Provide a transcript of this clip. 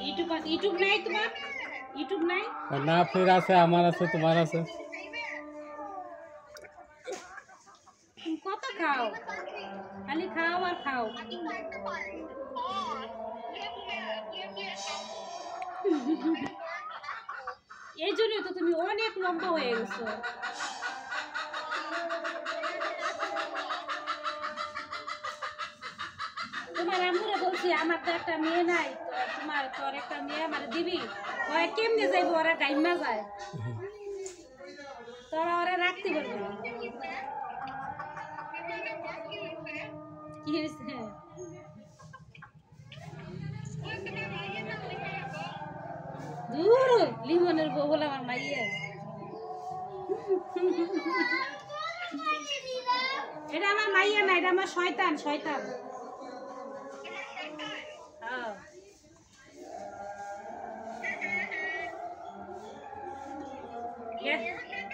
YouTube YouTube নাই তোমার? YouTube নাই? না, ফির আছে, আমার আছে, তোমার আছে। কত খাও? খালি খাও আর খাও। এই জন্যই তো তুমি অনেক লম্বা হয়ে গেছো। তোমার আম্মুরে বলছি আমার তো একটা মেয়ে নাই, তোর একটা মেয়ে আমার দিবি। ওরা কেমনে যাইবো, ওরা গাইমা যায়, তোরা ওরা রাখতে পারবো না। কি হয়েছে? দূর লিমনের বউ বলে আমার মাইয়া। এটা আমার মাইয়া না, এটা আমার শয়তান, শয়তান। হ্যাঁ।